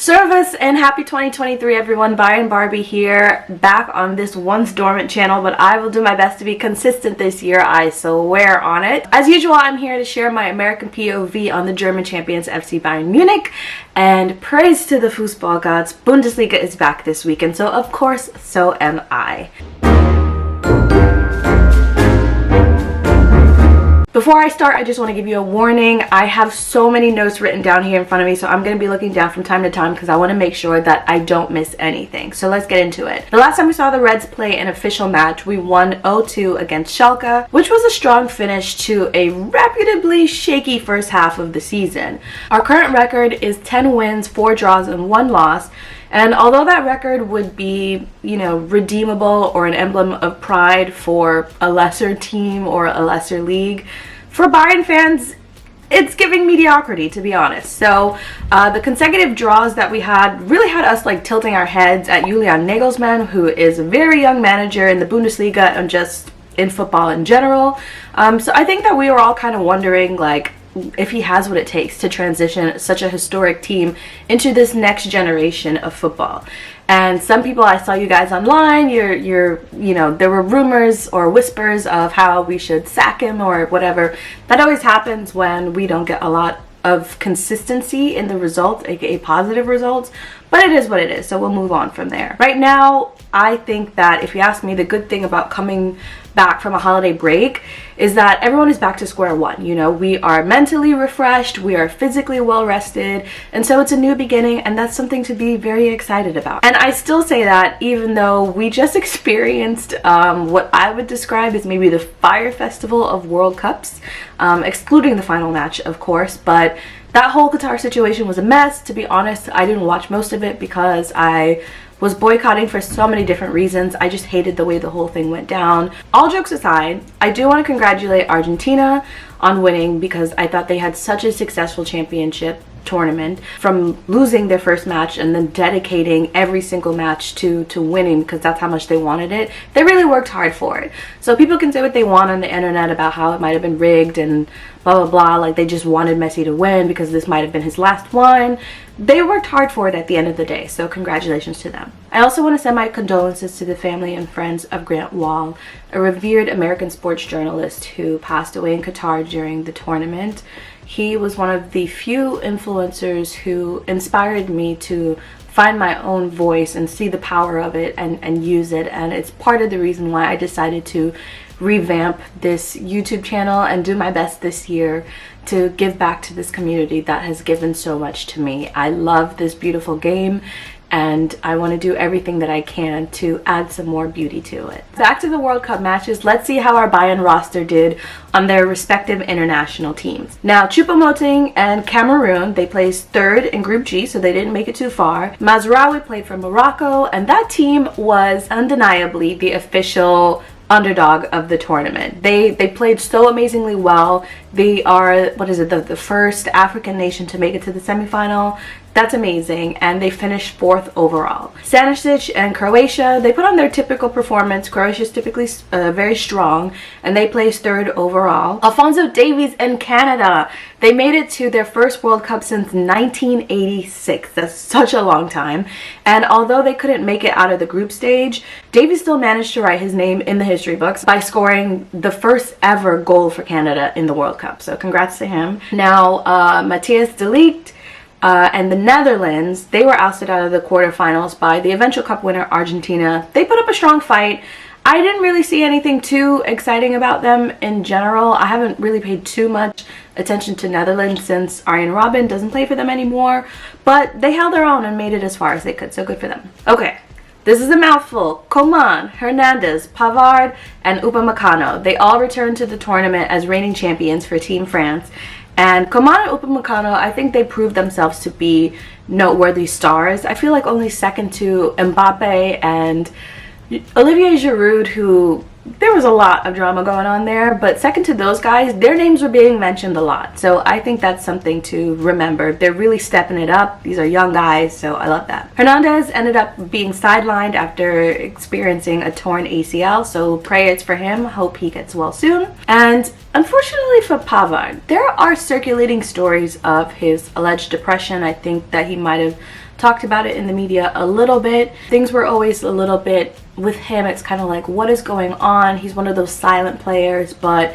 Service and happy 2023 everyone. Bayern Barbie here, back on this once dormant channel, but I will do my best to be consistent this year, I swear on it. As usual, I'm here to share my American POV on the German champions FC Bayern Munich, and praise to the Fußball gods, Bundesliga is back this week, and so of course, so am I. Before I start, I just want to give you a warning. I have so many notes written down here in front of me, so I'm going to be looking down from time to time because I want to make sure that I don't miss anything. So let's get into it. The last time we saw the Reds play an official match, we won 0-2 against Schalke, which was a strong finish to a reputably shaky first half of the season. Our current record is 10 wins, 4 draws, and 1 loss. And although that record would be, redeemable or an emblem of pride for a lesser team or a lesser league, for Bayern fans, it's giving mediocrity, to be honest. So the consecutive draws that we had really had us tilting our heads at Julian Nagelsmann, who is a very young manager in the Bundesliga and just in football in general. So I think that we were all kind of wondering, if he has what it takes to transition such a historic team into this next generation of football. And some people, I saw you guys online, there were rumors or whispers of how we should sack him or whatever. That always happens when we don't get a lot of consistency in the results, aka positive results, but it is what it is, so we'll move on from there. Right now, I think that if you ask me, the good thing about coming back from a holiday break is that everyone is back to square one. We are mentally refreshed, we are physically well rested, and so it's a new beginning, and that's something to be very excited about. And I still say that even though we just experienced what I would describe as maybe the fire festival of World Cups, excluding the final match, of course, but that whole Qatar situation was a mess. To be honest, I didn't watch most of it because I was boycotting for so many different reasons. I just hated the way the whole thing went down. All jokes aside, I do want to congratulate Argentina on winning because I thought they had such a successful championship tournament, from losing their first match and then dedicating every single match to winning because that's how much they wanted it. They really worked hard for it. So people can say what they want on the internet about how it might have been rigged and blah blah blah, like they just wanted Messi to win because this might have been his last one. They worked hard for it at the end of the day, so congratulations to them. I also want to send my condolences to the family and friends of Grant Wahl, a revered American sports journalist who passed away in Qatar during the tournament. He was one of the few influencers who inspired me to find my own voice and see the power of it and use it, and it's part of the reason why I decided to revamp this YouTube channel and do my best this year to give back to this community that has given so much to me. I love this beautiful game, and I want to do everything that I can to add some more beauty to it. Back to the World Cup matches, let's see how our Bayern roster did on their respective international teams. Now, Choupo-Moting and Cameroon, they placed third in Group G, so they didn't make it too far. Mazraoui played for Morocco, and that team was undeniably the official underdog of the tournament. They played so amazingly well. They are, the first African nation to make it to the semifinal. That's amazing, and they finished 4th overall. Stanisic and Croatia, they put on their typical performance. Croatia is typically very strong, and they placed 3rd overall. Alphonso Davies and Canada, they made it to their first World Cup since 1986. That's such a long time. And although they couldn't make it out of the group stage, Davies still managed to write his name in the history books by scoring the first ever goal for Canada in the World Cup. So congrats to him. Now, Matthias de Ligt and the Netherlands, they were ousted out of the quarterfinals by the eventual cup winner Argentina. They put up a strong fight. I didn't really see anything too exciting about them in general. I haven't really paid too much attention to Netherlands since Arjen Robben doesn't play for them anymore, but they held their own and made it as far as they could, so good for them. Okay, this is a mouthful. Coman, Hernandez, Pavard, and Upamecano, they all returned to the tournament as reigning champions for Team France. And Coman and Upamecano, I think they proved themselves to be noteworthy stars. I feel like only second to Mbappe and Olivier Giroud, who there was a lot of drama going on there, but second to those guys, their names were being mentioned a lot. So I think that's something to remember. They're really stepping it up. These are young guys, so I love that. Hernandez ended up being sidelined after experiencing a torn ACL, so prayers for him. Hope he gets well soon. And unfortunately for Pavard, there are circulating stories of his alleged depression. I think that he might have talked about it in the media a little bit. Things were always a little bit, with him, it's kind of like, what is going on? He's one of those silent players, but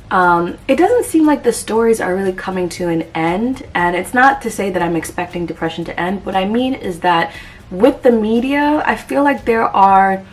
it doesn't seem like the stories are really coming to an end. And it's not to say that I'm expecting depression to end. What I mean is that with the media, I feel like there are,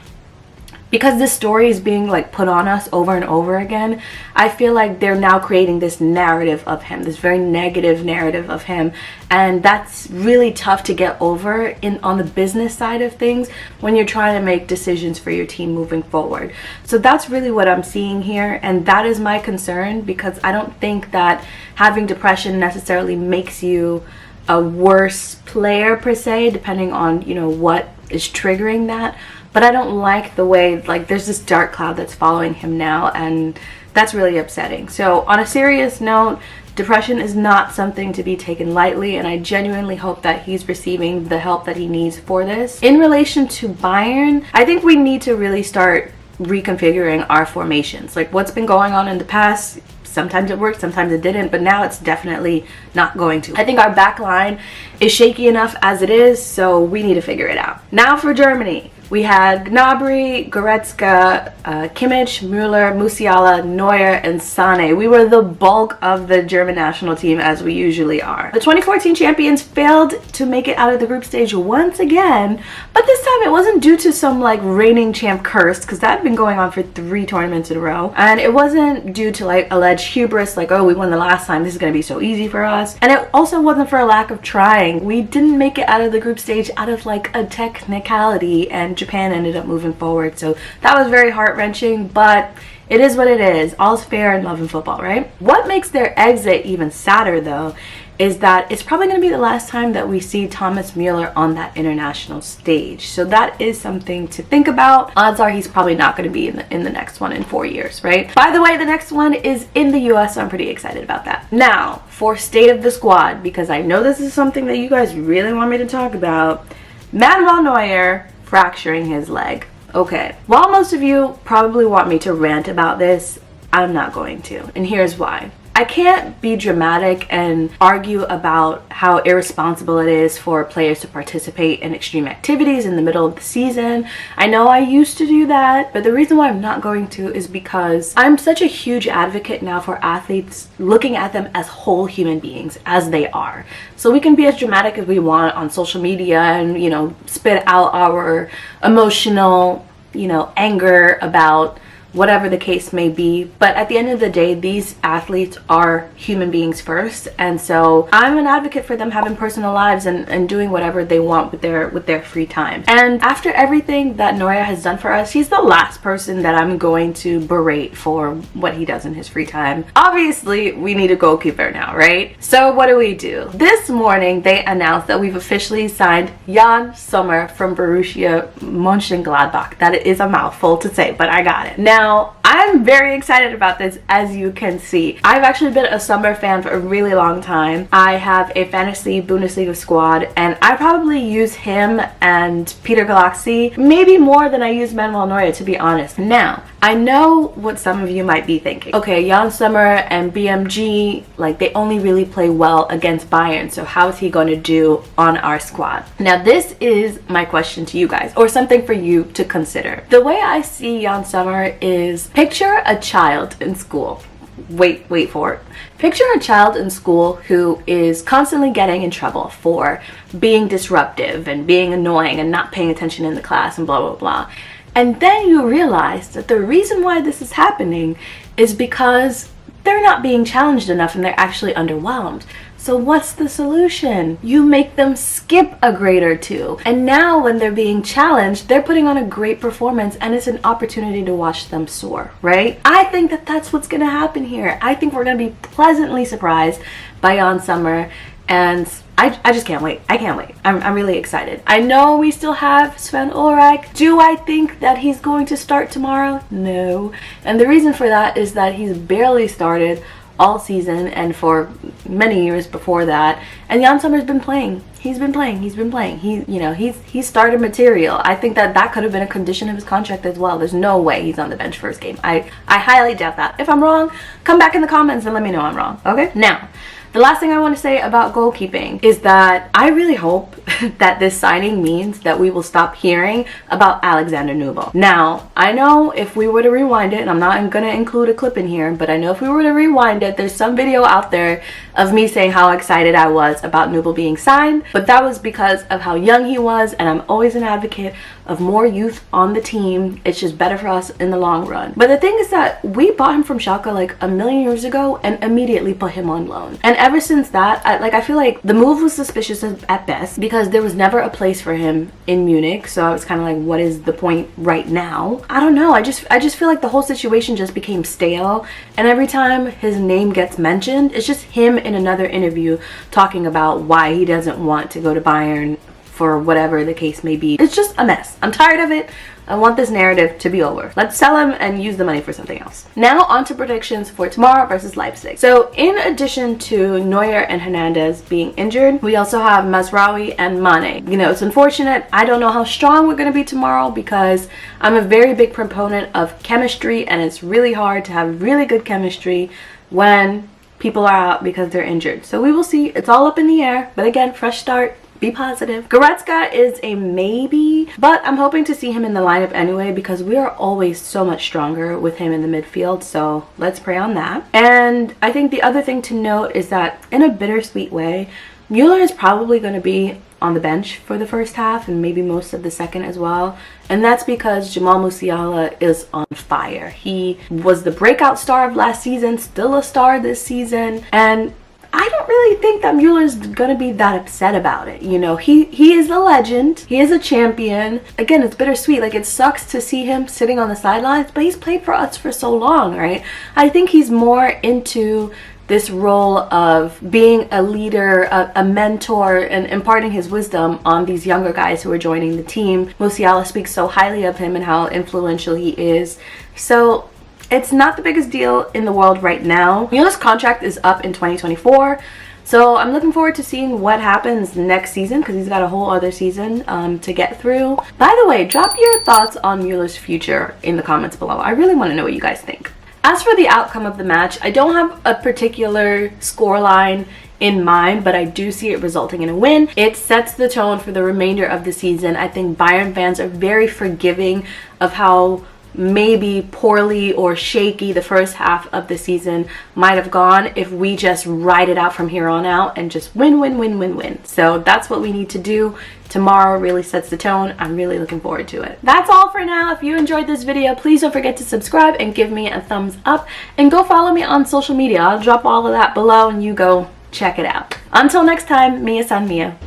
because this story is being like put on us over and over again, I feel like they're now creating this narrative of him, this very negative narrative of him, and that's really tough to get over on the business side of things when you're trying to make decisions for your team moving forward. So that's really what I'm seeing here, and that is my concern, because I don't think that having depression necessarily makes you a worse player per se, depending on, you know, what is triggering that. But I don't like the way, like, there's this dark cloud that's following him now, and that's really upsetting. So on a serious note, depression is not something to be taken lightly, and I genuinely hope that he's receiving the help that he needs for this. In relation to Bayern, I think we need to really start reconfiguring our formations. Like, what's been going on in the past, sometimes it worked, sometimes it didn't, but now it's definitely not going to. I think our back line is shaky enough as it is, so we need to figure it out. Now for Germany. We had Gnabry, Goretzka, Kimmich, Müller, Musiala, Neuer, and Sané. We were the bulk of the German national team, as we usually are. The 2014 champions failed to make it out of the group stage once again, but this time it wasn't due to some like reigning champ curse, because that had been going on for 3 tournaments in a row. And it wasn't due to like alleged hubris, like, oh, we won the last time, this is going to be so easy for us. And it also wasn't for a lack of trying. We didn't make it out of the group stage out of like a technicality, and Japan ended up moving forward, so that was very heart-wrenching, but it is what it is. All's fair in love and football, right? What makes their exit even sadder, though, is that it's probably going to be the last time that we see Thomas Müller on that international stage. So that is something to think about. Odds are he's probably not going to be in the next one in 4 years, right? By the way, the next one is in the US, so I'm pretty excited about that. Now, for state of the squad, because I know this is something that you guys really want me to talk about, Manuel Neuer fracturing his leg. Okay, while most of you probably want me to rant about this, I'm not going to, and here's why. I can't be dramatic and argue about how irresponsible it is for players to participate in extreme activities in the middle of the season. I know I used to do that, but the reason why I'm not going to is because I'm such a huge advocate now for athletes, looking at them as whole human beings, as they are. So we can be as dramatic as we want on social media and, you know, spit out our emotional, you know, anger about whatever the case may be, but at the end of the day, these athletes are human beings first, and so I'm an advocate for them having personal lives and doing whatever they want with their free time. And after everything that Neuer has done for us, he's the last person that I'm going to berate for what he does in his free time. Obviously, we need a goalkeeper now, right? So what do? This morning, they announced that we've officially signed Yann Sommer from Borussia Mönchengladbach. That is a mouthful to say, but I got it. Now, I'm very excited about this, as you can see. I've actually been a Sommer fan for a really long time. I have a fantasy Bundesliga squad, and I probably use him and Peter Galaxy maybe more than I use Manuel Neuer, to be honest. Now, I know what some of you might be thinking. Okay, Yann Sommer and BMG, like, they only really play well against Bayern, so how is he going to do on our squad? Now, this is my question to you guys, or something for you to consider. The way I see Yann Sommer is, picture a child in school. Wait for it. Picture a child in school who is constantly getting in trouble for being disruptive and being annoying and not paying attention in the class and blah, blah, blah. And then you realize that the reason why this is happening is because they're not being challenged enough and they're actually underwhelmed. So what's the solution? You make them skip a grade or two. And now when they're being challenged, they're putting on a great performance and it's an opportunity to watch them soar, right? I think that that's what's going to happen here. I think we're going to be pleasantly surprised by Yann Sommer, and I just can't wait. I can't wait. I'm really excited. I know we still have Sven Ulreich. Do I think that he's going to start tomorrow? No. And the reason for that is that he's barely started all season and for many years before that. And Yann Sommer's been playing. He's been playing. He's starter material. I think that could have been a condition of his contract as well. There's no way he's on the bench first game. I highly doubt that. If I'm wrong, come back in the comments and let me know I'm wrong. Okay? Now, The last thing I want to say about goalkeeping is that I really hope that this signing means that we will stop hearing about Alexander Nubel. Now, I know if we were to rewind it, and I'm not going to include a clip in here, but I know if we were to rewind it, there's some video out there of me saying how excited I was about Nubel being signed, but that was because of how young he was, and I'm always an advocate of more youth on the team. It's just better for us in the long run. But the thing is that we bought him from Schalke like a million years ago and immediately put him on loan. And ever since that, I feel like the move was suspicious at best because there was never a place for him in Munich. So I was kind of like, what is the point right now? I don't know. I just feel like the whole situation just became stale. And every time his name gets mentioned, it's just him in another interview talking about why he doesn't want to go to Bayern for whatever the case may be. It's just a mess. I'm tired of it. I want this narrative to be over. Let's sell him and use the money for something else. Now on to predictions for tomorrow versus Leipzig. So in addition to Neuer and Hernandez being injured, we also have Mazraoui and Mane. You know, it's unfortunate. I don't know how strong we're going to be tomorrow because I'm a very big proponent of chemistry, and it's really hard to have really good chemistry when people are out because they're injured. So we will see. It's all up in the air. But again, fresh start. Be positive. Goretzka is a maybe, but I'm hoping to see him in the lineup anyway because we are always so much stronger with him in the midfield, so let's pray on that. And I think the other thing to note is that in a bittersweet way, Müller is probably going to be on the bench for the first half and maybe most of the second as well. And that's because Jamal Musiala is on fire. He was the breakout star of last season, still a star this season, and I don't really think that Mueller's gonna be that upset about it. You know, he is a legend. He is a champion. Again, it's bittersweet. Like, it sucks to see him sitting on the sidelines, but he's played for us for so long, right? I think he's more into this role of being a leader, a mentor, and imparting his wisdom on these younger guys who are joining the team. Musiala speaks so highly of him and how influential he is. So it's not the biggest deal in the world right now. Müller's contract is up in 2024. So I'm looking forward to seeing what happens next season because he's got a whole other season to get through. By the way, drop your thoughts on Müller's future in the comments below. I really want to know what you guys think. As for the outcome of the match, I don't have a particular scoreline in mind, but I do see it resulting in a win. It sets the tone for the remainder of the season. I think Bayern fans are very forgiving of how maybe poorly or shaky the first half of the season might have gone if we just ride it out from here on out and just win. So that's what we need to do. Tomorrow really sets the tone. I'm really looking forward to it. That's all for now. If you enjoyed this video, please don't forget to subscribe and give me a thumbs up, and go follow me on social media. I'll drop all of that below and you go check it out. Until next time, Mia san Mia.